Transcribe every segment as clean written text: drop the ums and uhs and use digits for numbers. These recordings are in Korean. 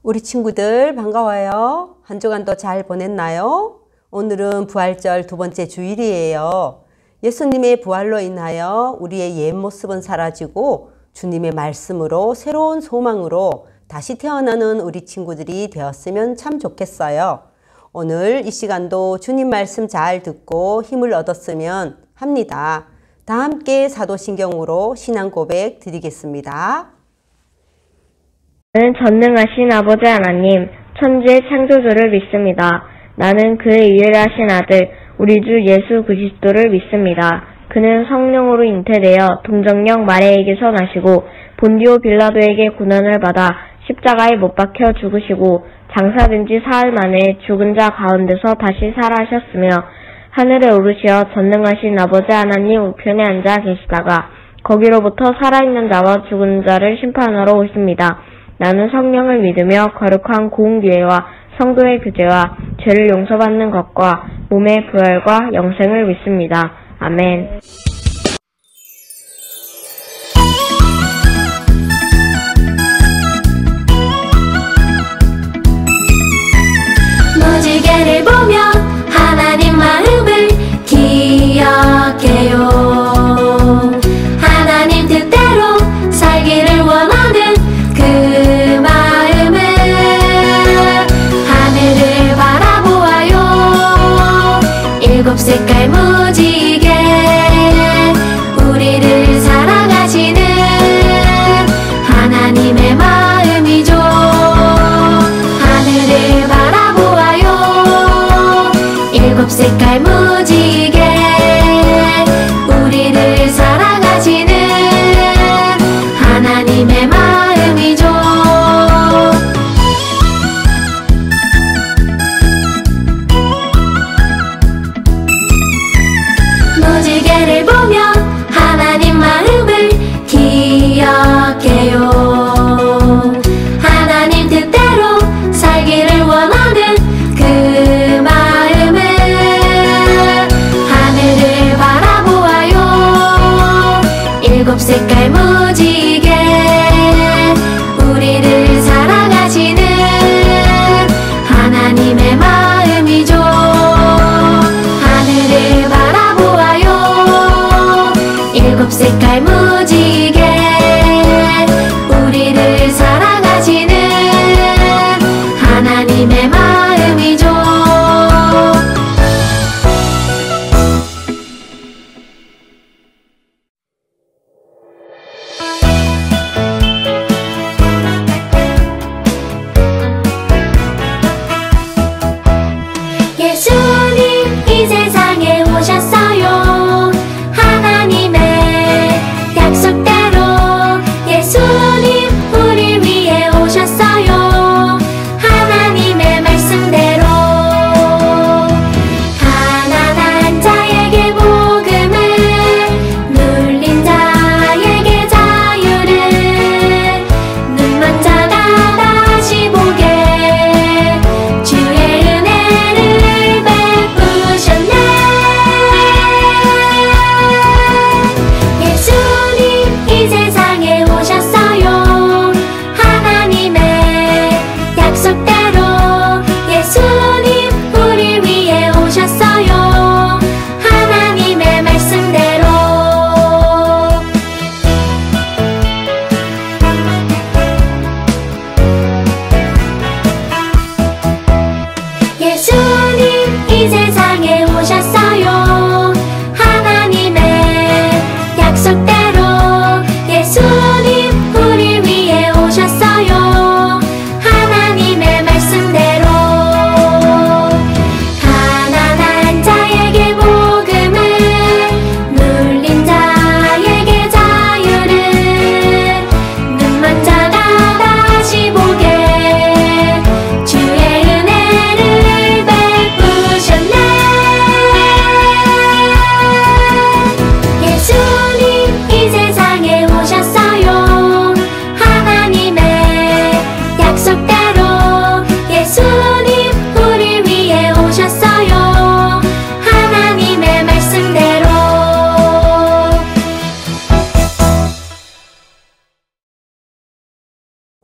우리 친구들 반가워요. 한 주간도 잘 보냈나요? 오늘은 부활절 두 번째 주일이에요. 예수님의 부활로 인하여 우리의 옛 모습은 사라지고 주님의 말씀으로 새로운 소망으로 다시 태어나는 우리 친구들이 되었으면 참 좋겠어요. 오늘 이 시간도 주님 말씀 잘 듣고 힘을 얻었으면 합니다. 다 함께 사도신경으로 신앙 고백 드리겠습니다. 나는 전능하신 아버지 하나님, 천지의 창조주를 믿습니다. 나는 그의 유일하신 아들, 우리 주 예수 그리스도를 믿습니다. 그는 성령으로 잉태되어 동정녀 마리아에게서 나시고 본디오 빌라도에게 고난을 받아 십자가에 못 박혀 죽으시고 장사된 지 사흘 만에 죽은 자 가운데서 다시 살아하셨으며 하늘에 오르시어 전능하신 아버지 하나님 우편에 앉아 계시다가 거기로부터 살아있는 자와 죽은 자를 심판하러 오십니다. 나는 성령을 믿으며 거룩한 공의회와 성도의 교제와 죄를 용서받는 것과 몸의 부활과 영생을 믿습니다. 아멘. 무지개를 보며 하나님 마음을 기억해요. 하나님 뜻대로 살기를 원하는 그 마음을 하늘을 바라보아요. 일곱 색깔 무지개 우리를 사랑하시는 하나님의 마음이죠. 하늘을 바라보아요. 일곱 색깔 무지개 우리를 사랑하시는 하나님의 마음이죠. 무지개를 보며 하나님 마음을 기억해요. 하나님 뜻대로 살기를 원하는 그 마음을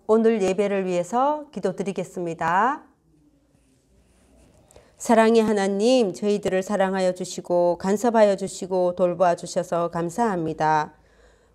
오늘 예배를 위해서 기도드리겠습니다. 사랑의 하나님, 저희들을 사랑하여 주시고 간섭하여 주시고 돌보아 주셔서 감사합니다.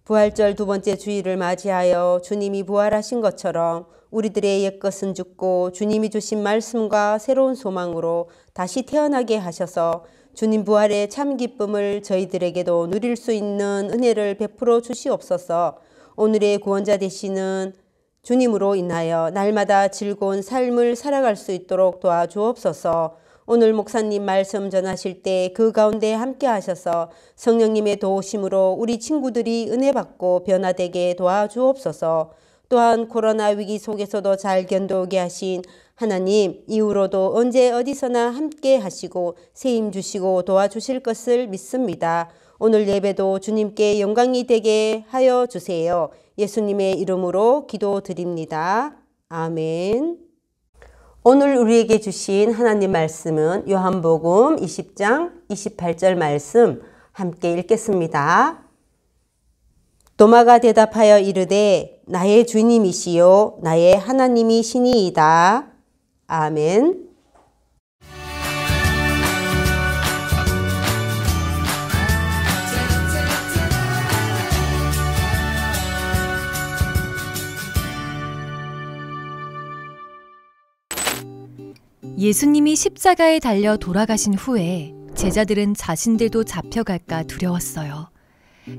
부활절 두 번째 주일을 맞이하여 주님이 부활하신 것처럼 우리들의 옛것은 죽고 주님이 주신 말씀과 새로운 소망으로 다시 태어나게 하셔서 주님 부활의 참 기쁨을 저희들에게도 누릴 수 있는 은혜를 베풀어 주시옵소서. 오늘의 구원자 되시는 주님으로 인하여 날마다 즐거운 삶을 살아갈 수 있도록 도와주옵소서. 오늘 목사님 말씀 전하실 때 그 가운데 함께 하셔서 성령님의 도우심으로 우리 친구들이 은혜 받고 변화되게 도와주옵소서. 또한 코로나 위기 속에서도 잘 견뎌오게 하신 하나님, 이후로도 언제 어디서나 함께 하시고 세임 주시고 도와주실 것을 믿습니다. 오늘 예배도 주님께 영광이 되게 하여 주세요. 예수님의 이름으로 기도드립니다. 아멘. 오늘 우리에게 주신 하나님 말씀은 요한복음 20장 28절 말씀 함께 읽겠습니다. 도마가 대답하여 이르되 나의 주님이시요 나의 하나님이시니이다. 아멘. 예수님이 십자가에 달려 돌아가신 후에 제자들은 자신들도 잡혀갈까 두려웠어요.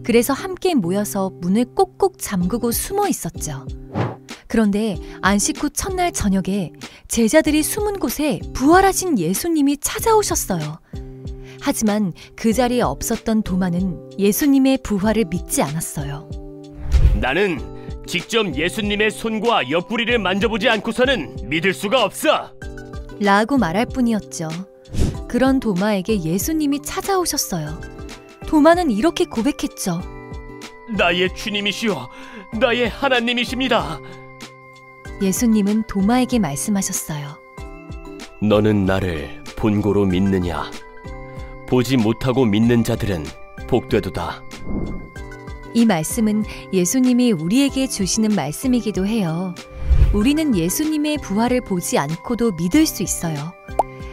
그래서 함께 모여서 문을 꼭꼭 잠그고 숨어 있었죠. 그런데 안식 후 첫날 저녁에 제자들이 숨은 곳에 부활하신 예수님이 찾아오셨어요. 하지만 그 자리에 없었던 도마는 예수님의 부활을 믿지 않았어요. 나는 직접 예수님의 손과 옆구리를 만져보지 않고서는 믿을 수가 없어! 라고 말할 뿐이었죠. 그런 도마에게 예수님이 찾아오셨어요. 도마는 이렇게 고백했죠. 나의 주님이시여, 나의 하나님이십니다. 예수님은 도마에게 말씀하셨어요. 너는 나를 본고로 믿느냐? 보지 못하고 믿는 자들은 복되도다. 이 말씀은 예수님이 우리에게 주시는 말씀이기도 해요. 우리는 예수님의 부활을 보지 않고도 믿을 수 있어요.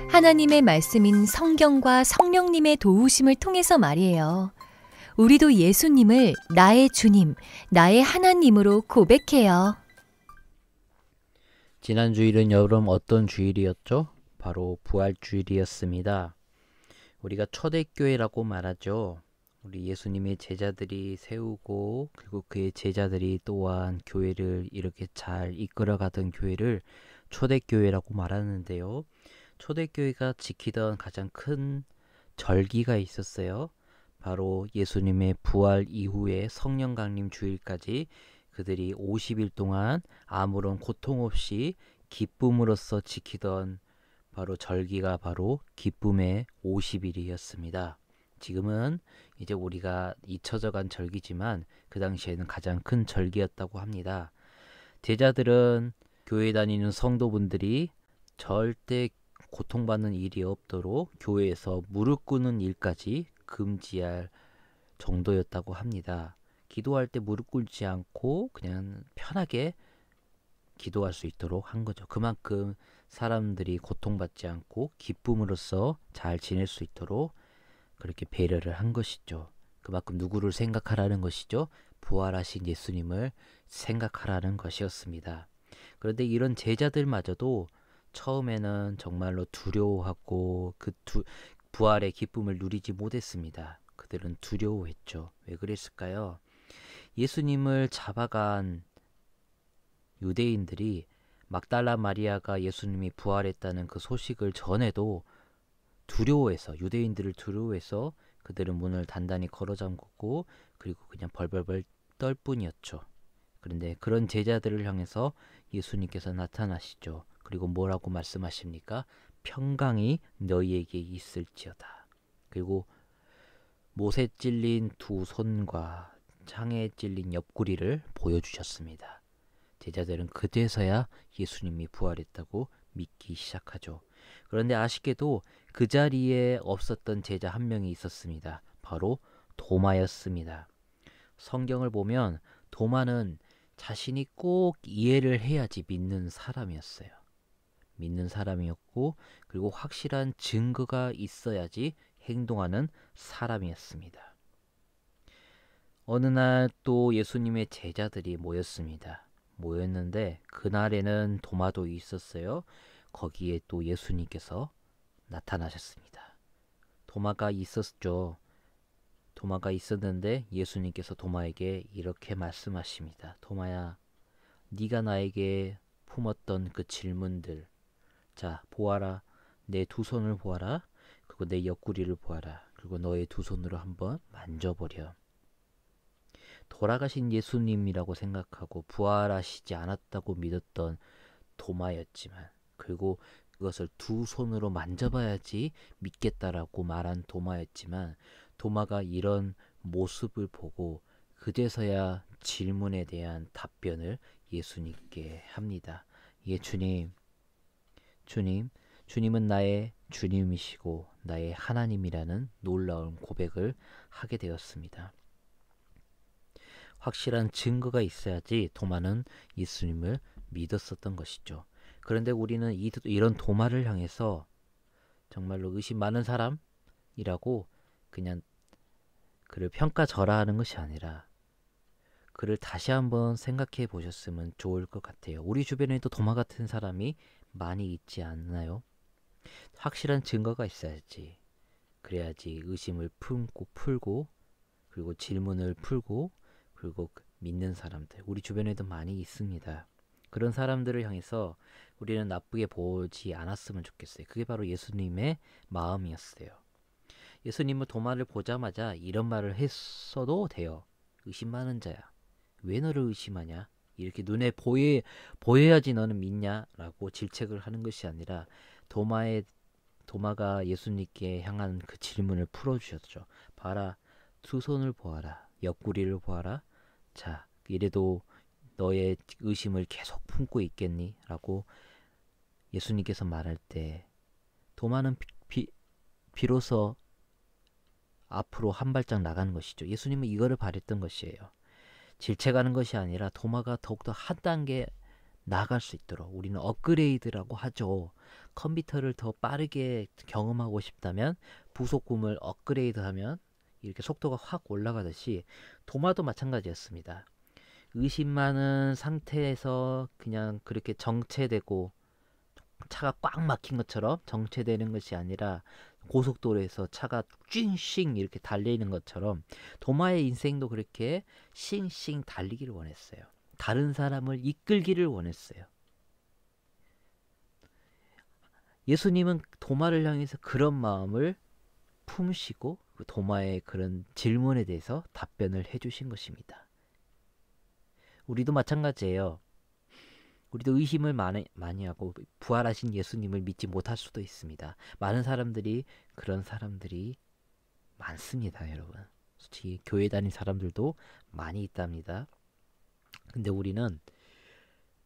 하나님의 말씀인 성경과 성령님의 도우심을 통해서 말이에요. 우리도 예수님을 나의 주님, 나의 하나님으로 고백해요. 지난 주일은 여러분 어떤 주일이었죠? 바로 부활주일이었습니다. 우리가 초대교회라고 말하죠. 우리 예수님의 제자들이 세우고 그리고 그의 제자들이 또한 교회를 이렇게 잘 이끌어가던 교회를 초대교회라고 말하는데요. 초대교회가 지키던 가장 큰 절기가 있었어요. 바로 예수님의 부활 이후에 성령 강림 주일까지 그들이 50일 동안 아무런 고통 없이 기쁨으로써 지키던 바로 절기가 바로 기쁨의 50일이었습니다. 지금은 이제 우리가 잊혀져간 절기지만 그 당시에는 가장 큰 절기였다고 합니다. 제자들은 교회 다니는 성도분들이 절대 고통받는 일이 없도록 교회에서 무릎 꿇는 일까지 금지할 정도였다고 합니다. 기도할 때 무릎 꿇지 않고 그냥 편하게 기도할 수 있도록 한 거죠. 그만큼 사람들이 고통받지 않고 기쁨으로써 잘 지낼 수 있도록 그렇게 배려를 한 것이죠. 그만큼 누구를 생각하라는 것이죠? 부활하신 예수님을 생각하라는 것이었습니다. 그런데 이런 제자들마저도 처음에는 정말로 두려워하고 그 부활의 기쁨을 누리지 못했습니다. 그들은 두려워했죠. 왜 그랬을까요? 예수님을 잡아간 유대인들이 막달라 마리아가 예수님이 부활했다는 그 소식을 전해도 두려워해서 유대인들을 두려워해서 그들은 문을 단단히 걸어 잠그고 그리고 그냥 벌벌벌 떨 뿐이었죠. 그런데 그런 제자들을 향해서 예수님께서 나타나시죠. 그리고 뭐라고 말씀하십니까? 평강이 너희에게 있을지어다. 그리고 못에 찔린 두 손과 창에 찔린 옆구리를 보여주셨습니다. 제자들은 그제서야 예수님이 부활했다고 믿기 시작하죠. 그런데 아쉽게도 그 자리에 없었던 제자 한 명이 있었습니다. 바로 도마였습니다. 성경을 보면 도마는 자신이 꼭 이해를 해야지 믿는 사람이었어요. 믿는 사람이었고 그리고 확실한 증거가 있어야지 행동하는 사람이었습니다. 어느 날 또 예수님의 제자들이 모였는데 그날에는 도마도 있었어요. 거기에 또 예수님께서 나타나셨습니다. 도마가 있었죠. 도마가 있었는데 예수님께서 도마에게 이렇게 말씀하십니다. 도마야, 네가 나에게 품었던 그 질문들, 자, 보아라. 내 두 손을 보아라. 그리고 내 옆구리를 보아라. 그리고 너의 두 손으로 한번 만져보렴. 돌아가신 예수님이라고 생각하고 부활하시지 않았다고 믿었던 도마였지만, 그리고 그것을 두 손으로 만져봐야지 믿겠다라고 말한 도마였지만, 도마가 이런 모습을 보고 그제서야 질문에 대한 답변을 예수님께 합니다. 예, 주님은 나의 주님이시고 나의 하나님이라는 놀라운 고백을 하게 되었습니다. 확실한 증거가 있어야지 도마는 예수님을 믿었었던 것이죠. 그런데 우리는 이런 도마를 향해서 정말로 의심 많은 사람이라고 그냥 그를 평가절하하는 것이 아니라 그를 다시 한번 생각해 보셨으면 좋을 것 같아요. 우리 주변에도 도마 같은 사람이 많이 있지 않나요? 확실한 증거가 있어야지. 그래야지 의심을 풀고 그리고 질문을 풀고 그리고 믿는 사람들, 우리 주변에도 많이 있습니다. 그런 사람들을 향해서 우리는 나쁘게 보지 않았으면 좋겠어요. 그게 바로 예수님의 마음이었어요. 예수님은 도마를 보자마자 이런 말을 했어도 돼요. 의심 많은 자야, 왜 너를 의심하냐? 이렇게 눈에 보여야지 너는 믿냐? 라고 질책을 하는 것이 아니라 도마가 예수님께 향한 그 질문을 풀어주셨죠. 봐라, 두 손을 보아라, 옆구리를 보아라. 자, 이래도 너의 의심을 계속 품고 있겠니? 라고 예수님께서 말할 때 도마는 비로소 앞으로 한 발짝 나가는 것이죠. 예수님은 이거를 바랬던 것이에요. 질책하는 것이 아니라 도마가 더욱더 한 단계 나아갈 수 있도록, 우리는 업그레이드라고 하죠. 컴퓨터를 더 빠르게 경험하고 싶다면 부속품을 업그레이드하면 이렇게 속도가 확 올라가듯이 도마도 마찬가지였습니다. 의심 많은 상태에서 그냥 그렇게 정체되고 차가 꽉 막힌 것처럼 정체되는 것이 아니라 고속도로에서 차가 찡씩 이렇게 달리는 것처럼 도마의 인생도 그렇게 싱싱 달리기를 원했어요. 다른 사람을 이끌기를 원했어요. 예수님은 도마를 향해서 그런 마음을 품으시고 그 도마의 그런 질문에 대해서 답변을 해주신 것입니다. 우리도 마찬가지예요. 우리도 의심을 많이 하고 부활하신 예수님을 믿지 못할 수도 있습니다. 많은 사람들이 그런 사람들이 많습니다, 여러분. 솔직히 교회 다닌 사람들도 많이 있답니다. 근데 우리는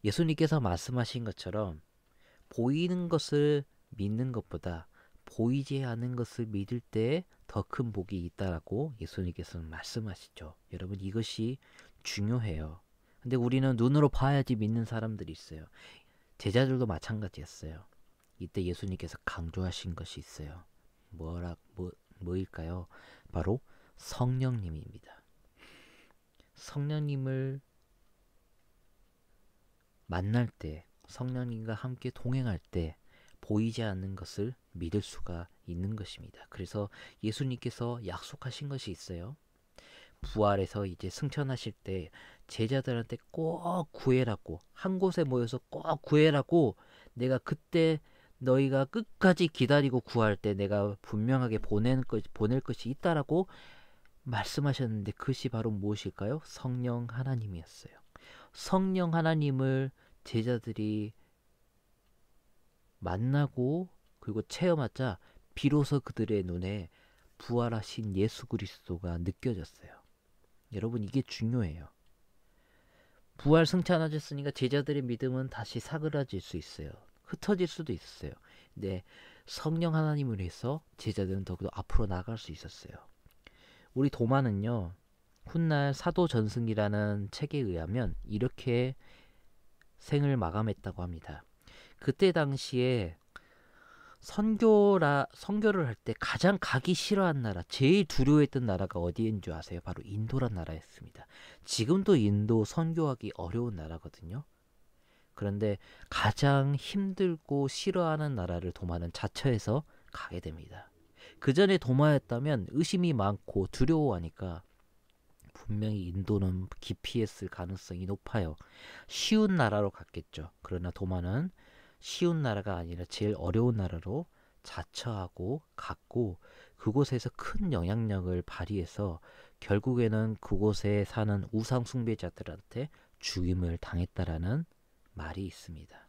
예수님께서 말씀하신 것처럼 보이는 것을 믿는 것보다 보이지 않는 것을 믿을 때 더 큰 복이 있다라고 예수님께서는 말씀하시죠. 여러분, 이것이 중요해요. 근데 우리는 눈으로 봐야지 믿는 사람들이 있어요. 제자들도 마찬가지였어요. 이때 예수님께서 강조하신 것이 있어요. 뭐일까요? 바로 성령님입니다. 성령님을 만날 때, 성령님과 함께 동행할 때 보이지 않는 것을 믿을 수가 있는 것입니다. 그래서 예수님께서 약속하신 것이 있어요. 부활해서 이제 승천하실 때 제자들한테 꼭 구해라고, 한 곳에 모여서 꼭 구해라고, 내가 그때 너희가 끝까지 기다리고 구할 때 내가 분명하게 보낼 것이 있다라고 말씀하셨는데, 그것이 바로 무엇일까요? 성령 하나님이었어요. 성령 하나님을 제자들이 만나고 그리고 체험하자 비로소 그들의 눈에 부활하신 예수 그리스도가 느껴졌어요. 여러분, 이게 중요해요. 부활 승천하셨으니까 제자들의 믿음은 다시 사그라질 수 있어요. 흩어질 수도 있어요. 근데 성령 하나님을 해서 제자들은 더욱더 앞으로 나아갈 수 있었어요. 우리 도마는요, 훗날 사도전승이라는 책에 의하면 이렇게 생을 마감했다고 합니다. 그때 당시에 선교를 할 때 가장 가기 싫어한 나라, 제일 두려워했던 나라가 어디인 줄 아세요? 바로 인도란 나라였습니다. 지금도 인도 선교하기 어려운 나라거든요. 그런데 가장 힘들고 싫어하는 나라를 도마는 자처해서 가게 됩니다. 그 전에 도마였다면 의심이 많고 두려워하니까 분명히 인도는 기피했을 가능성이 높아요. 쉬운 나라로 갔겠죠. 그러나 도마는 쉬운 나라가 아니라 제일 어려운 나라로 자처하고 갔고 그곳에서 큰 영향력을 발휘해서 결국에는 그곳에 사는 우상 숭배자들한테 죽임을 당했다라는 말이 있습니다.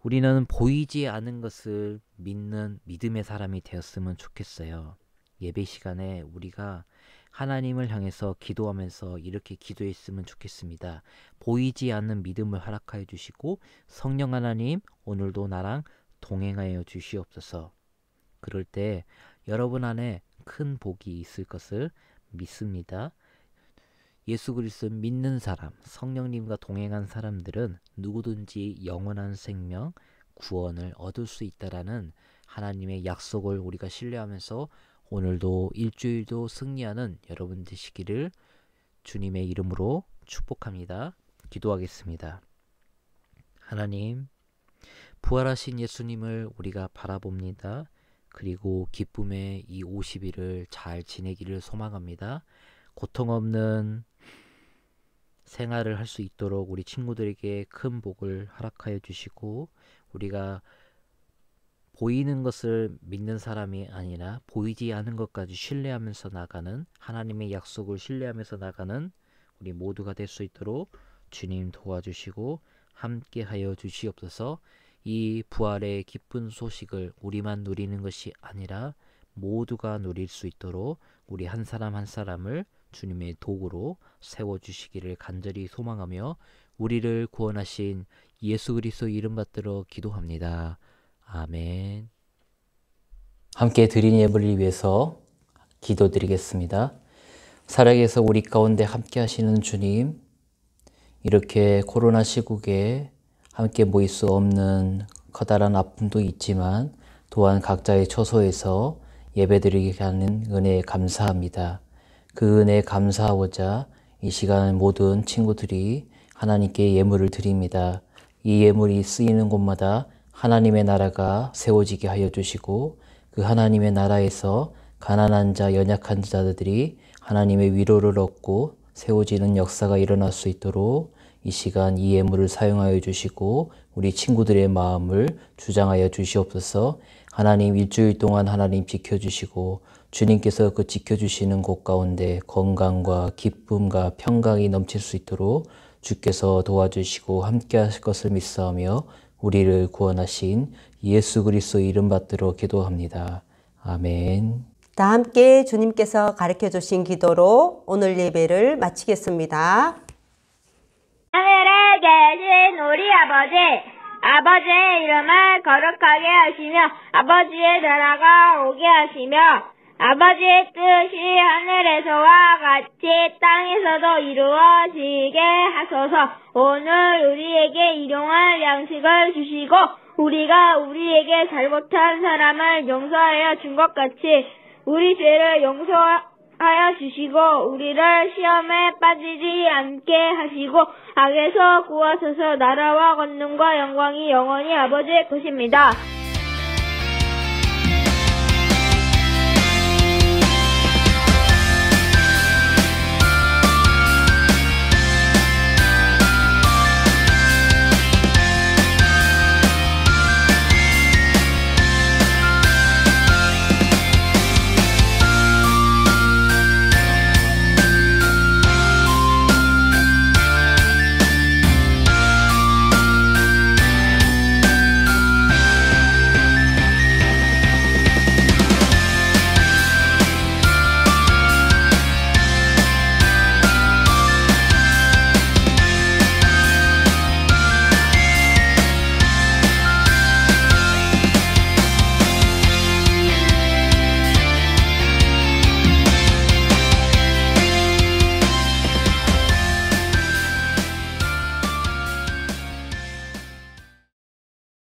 우리는 보이지 않은 것을 믿는 믿음의 사람이 되었으면 좋겠어요. 예배 시간에 우리가 하나님을 향해서 기도하면서 이렇게 기도했으면 좋겠습니다. 보이지 않는 믿음을 허락하여 주시고 성령 하나님 오늘도 나랑 동행하여 주시옵소서. 그럴 때 여러분 안에 큰 복이 있을 것을 믿습니다. 예수 그리스도 믿는 사람, 성령님과 동행한 사람들은 누구든지 영원한 생명, 구원을 얻을 수 있다라는 하나님의 약속을 우리가 신뢰하면서 오늘도 일주일도 승리하는 여러분 되시기를 주님의 이름으로 축복합니다. 기도하겠습니다. 하나님, 부활하신 예수님을 우리가 바라봅니다. 그리고 기쁨의 이 50일을 잘 지내기를 소망합니다. 고통 없는 생활을 할 수 있도록 우리 친구들에게 큰 복을 허락하여 주시고 우리가 보이는 것을 믿는 사람이 아니라 보이지 않은 것까지 신뢰하면서 나가는 하나님의 약속을 신뢰하면서 나가는 우리 모두가 될 수 있도록 주님 도와주시고 함께하여 주시옵소서. 이 부활의 기쁜 소식을 우리만 누리는 것이 아니라 모두가 누릴 수 있도록 우리 한 사람 한 사람을 주님의 도구로 세워주시기를 간절히 소망하며 우리를 구원하신 예수 그리스도 이름 받들어 기도합니다. 아멘. 함께 드린 예배를 위해서 기도드리겠습니다. 살아계서 우리 가운데 함께 하시는 주님, 이렇게 코로나 시국에 함께 모일 수 없는 커다란 아픔도 있지만 또한 각자의 처소에서 예배드리게 하는 은혜에 감사합니다. 그 은혜에 감사하고자 이 시간 모든 친구들이 하나님께 예물을 드립니다. 이 예물이 쓰이는 곳마다 하나님의 나라가 세워지게 하여 주시고 그 하나님의 나라에서 가난한 자, 연약한 자들이 하나님의 위로를 얻고 세워지는 역사가 일어날 수 있도록 이 시간 이 예물을 사용하여 주시고 우리 친구들의 마음을 주장하여 주시옵소서. 하나님 일주일 동안 하나님 지켜주시고 주님께서 그 지켜주시는 곳 가운데 건강과 기쁨과 평강이 넘칠 수 있도록 주께서 도와주시고 함께 하실 것을 믿사오며 우리를 구원하신 예수 그리스도 이름 받들어 기도합니다. 아멘. 다 함께 주님께서 가르쳐 주신 기도로 오늘 예배를 마치겠습니다. 하늘에 계신 우리 아버지의 이름을 거룩하게 하시며 아버지의 나라가 오게 하시며 아버지의 뜻이 하늘에서와 같이 땅에서도 이루어지게 하소서. 오늘 우리에게 일용할 양식을 주시고 우리가 우리에게 잘못한 사람을 용서하여 준 것 같이 우리 죄를 용서하여 주시고 우리를 시험에 빠지지 않게 하시고 악에서 구하소서. 나라와 권능과 영광이 영원히 아버지의 것입니다.